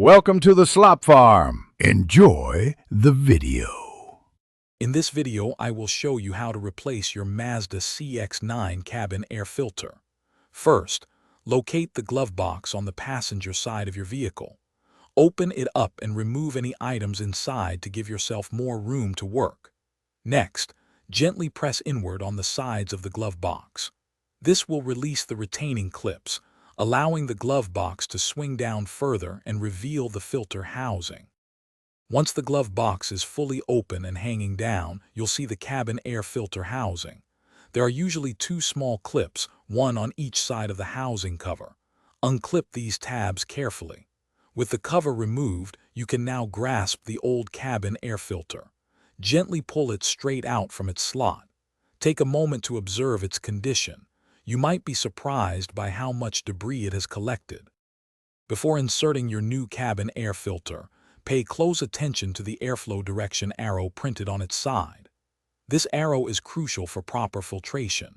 Welcome to the Slop Farm. Enjoy the video. In this video, I will show you how to replace your Mazda CX-9 cabin air filter. First, locate the glove box on the passenger side of your vehicle. Open it up and remove any items inside to give yourself more room to work. Next, gently press inward on the sides of the glove box. This will release the retaining clips, allowing the glove box to swing down further and reveal the filter housing. Once the glove box is fully open and hanging down, you'll see the cabin air filter housing. There are usually two small clips, one on each side of the housing cover. Unclip these tabs carefully. With the cover removed, you can now grasp the old cabin air filter. Gently pull it straight out from its slot. Take a moment to observe its condition. You might be surprised by how much debris it has collected. Before inserting your new cabin air filter, pay close attention to the airflow direction arrow printed on its side. This arrow is crucial for proper filtration.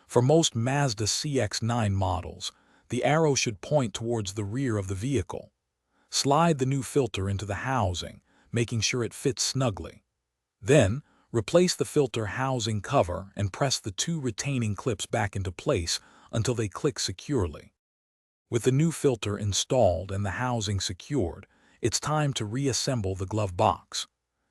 For most Mazda CX-9 models, the arrow should point towards the rear of the vehicle. Slide the new filter into the housing, making sure it fits snugly. Then, replace the filter housing cover and press the two retaining clips back into place until they click securely. With the new filter installed and the housing secured, it's time to reassemble the glove box.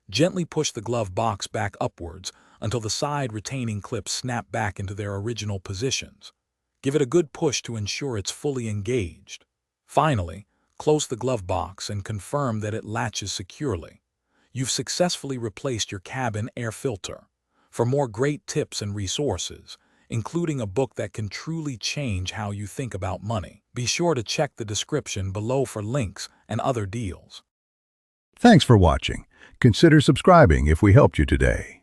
Gently push the glove box back upwards until the side retaining clips snap back into their original positions. Give it a good push to ensure it's fully engaged. Finally, close the glove box and confirm that it latches securely. You've successfully replaced your cabin air filter. For more great tips and resources, including a book that can truly change how you think about money, be sure to check the description below for links and other deals. Thanks for watching. Consider subscribing if we helped you today.